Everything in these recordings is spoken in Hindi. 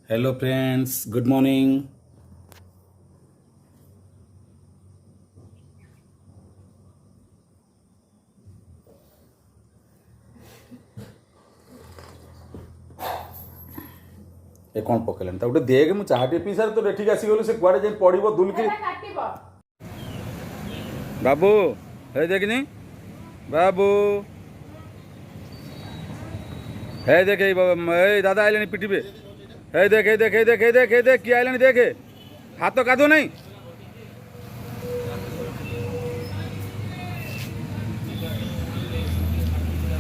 Hello friends, good morning. ए कौन पकेलानी ता गोटे देख मु चाहा टे पी सार तो एठिक आसीगलु से कुआडे जे पड़िबो दुलकी। बाबू हे देखनी बाबू हे देख ए दादा आइलानी पिटिबे। हे देख हे देख हे देख हे देख हे देख कि आइलानी देख हाथ कादो नहीं।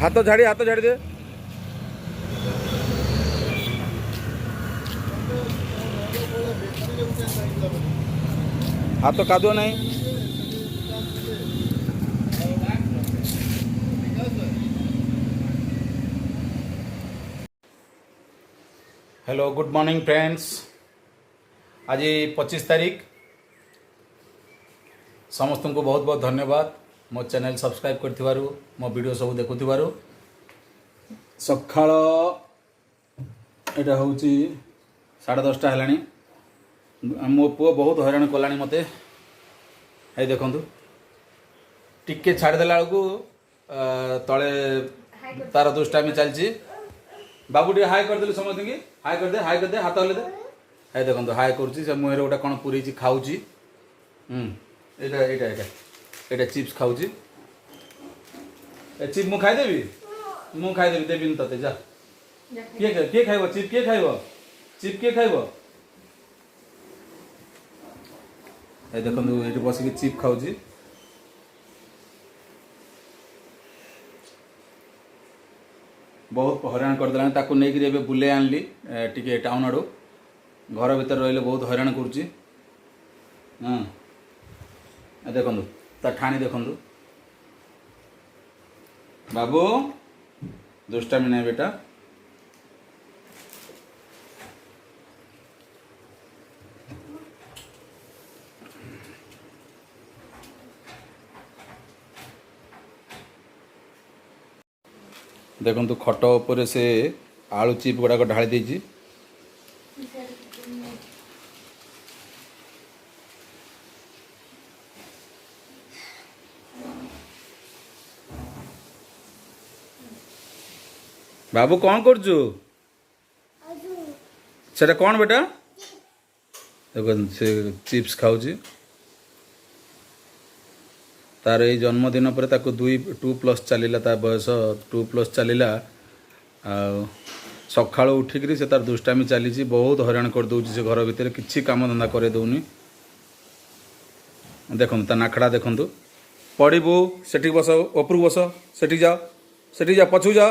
हाथ झाड़ी दे। हाथ कादुआ नहीं। Hello good morning friends. आज 25 तारीख। समस्त को बहुत बहुत धन्यवाद मो चैनल सब्सक्राइब कर मो वीडियो सब देखु। सकाळ यहाँ हूँ 10:30 है। मो पुओ बहुत हैरान कला मते। है देखु टिके छाड़देला बेलू तले तार दुष्टामी चलती। बाबू टे हाई करदे समझ कि हाई करदे हाथ हले दे। है देखो हाई कर मुहर गोटे कौन पूरी खाऊँ। यहाँ चिप्स खाऊँ। चिप्स मु खाईदेवी देवी ते जा किए खाइब चिप किए खाइब। ये देखो ये बसिक चिप खाऊँ। बहुत हैरान करदेला ताकू नहीं बुले आनली टिके टाउन आड़ू। घर भीतर रही बहुत हैरान करुच्ची। देखु ता ठाणी देखु बाबू दुष्टामी नहीं बेटा। देखु खट उपर से आलू चिप गुड़ाक ढाली देजी। बाबू कौन करजु से कौन बेटा। देखो से चिप्स खाऊँ। तार ये जन्मदिन पर 2+ चलला बयस 2+ चलला। सका उठिक से तार दुष्टामी चली बहुत हैरान कर दौर से घर भितर किसी काम धंदा करे दौनी। देखो ता नाखड़ा देखु पड़बू सेठी बस उपरु बस सेठी जा पछू जा।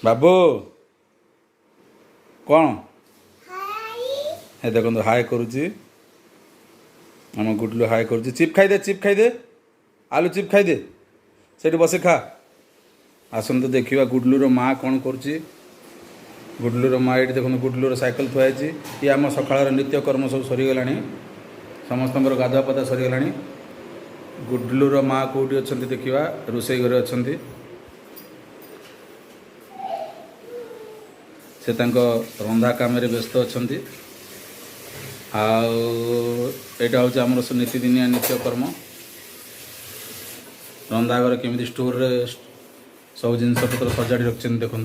बाबू कौन है देखो हाई करुच्ची। आम गुडलू हाई करुच्ची। चिप खाईदे आलू चिप खाईदे से बसे खा। आसतु देखा गुडलूर माँ कौन करुच्ची। गुडलूर माँ ये देखो गुडलूर साइकेल थुआई। ये आम सकाळ नित्यकर्म सब सरीगला। समस्त गाधुआ पाधा सरीगला। गुडलूर माँ कौटी अच्छा देखा रोषे घरे अच्छा से रंधा काम व्यस्त अच्छा। आईटा हूँ आम नीतिदिनिया नित्यकर्म। रंधा घर केमी स्टोर रे सब जिन पत्र सजाड़ी रखते देखु।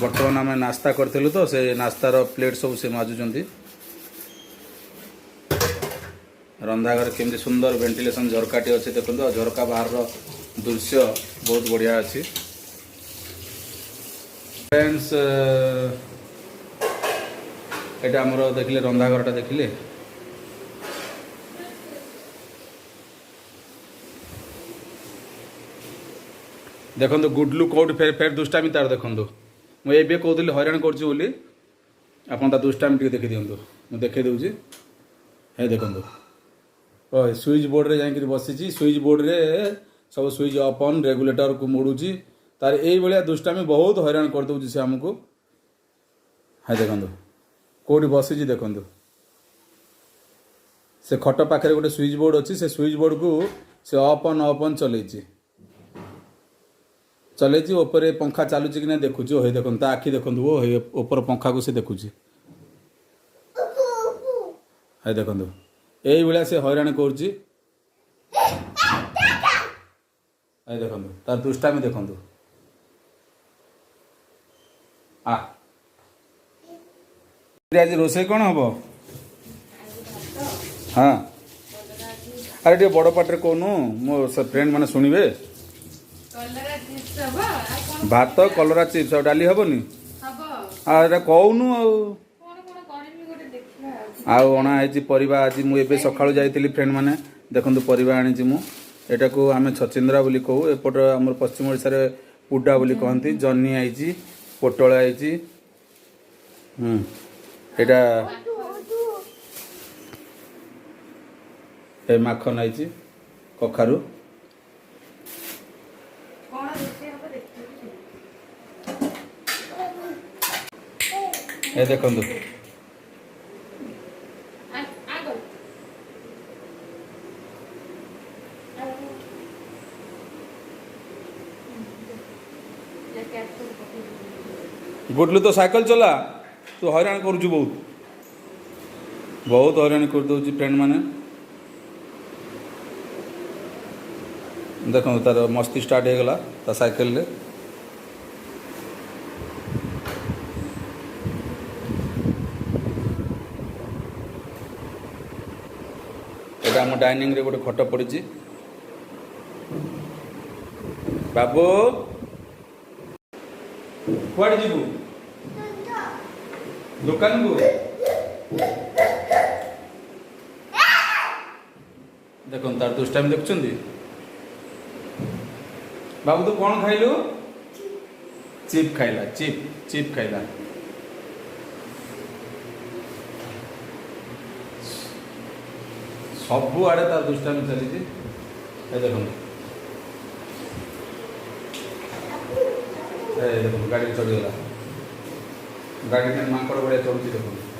बर्तमान आम नास्ता करूँ तो से नास्तार प्लेट सब से माजुंट। रंधा घर केमती सुंदर वेंटिलेशन झरकाटी अच्छे देखो। झरका बाहर दृश्य बहुत बढ़िया अच्छी। फ्रेंड्स एटा आमर देखिले रंधा घरटा देखिले। देखो गुडलू कौट फेर फेर दुष्टामी तार देखो। मुझे कहूली हैरान करी आप दुष्टामी देखी दिंतु मुझे देखे दूसरी। है देखो स्विच बोर्ड रे जाकर बसी। स्विच बोर्ड रे सब स्विच अप ऑन रेगुलेटर को मोड़ुची। तार यही भाया दुष्टामी बहुत हैरान कर दौर से आमको। है देखो कौटी बसी देखु से खट पाखे गोटे स्विच बोर्ड अच्छी से स्विच बोर्ड को से अप अन चलैची ऊपर पंखा चलुची कि ना देखुच हे देखो ता आखि देखो वो ऊपर पंखा को से देखुची हे देखो यही भाया से हैरान करुच्ची हे देखो तार दुष्टामी देखु आज रोषे कौन हम हाँ अरे टे बड़ पाटे कहूनु मो फ्रेंड मैंने शुणे भात कलरा चिप्स और डाली हेनी कहूनु आना परिवा आज मुझे सका जाइली फ्रेंड मैंने देखो परिवा आनी एटा को आम छचिंद्रा बोली कहू एपट आम पश्चिम ओडिशा रे पुडा बोली कहती जन्नी आई पोटल आई एटा ए माखन आई कखारू ए देखो गुटलू तो साइकिल चला तू हैरान करुचु बहुत हैरान कर दौर फ्रेंड मैंने देखो तार मस्ती स्टार्ट हो गला ता साइकिल रे एटा हम डाइनिंग रे गोटे खट पड़ी बाबू कुआड़े जीवु दुकान को देखो तार दुष्टाइम देखुं बाबू तू कौन खाइलु चिप खाइला चिप खाइला सबू आड़े तार दुष्टाइम चली देखो देखो गाड़ी चढ़ीगला गाड़ी माकड़ भाया चढ़ुची देखो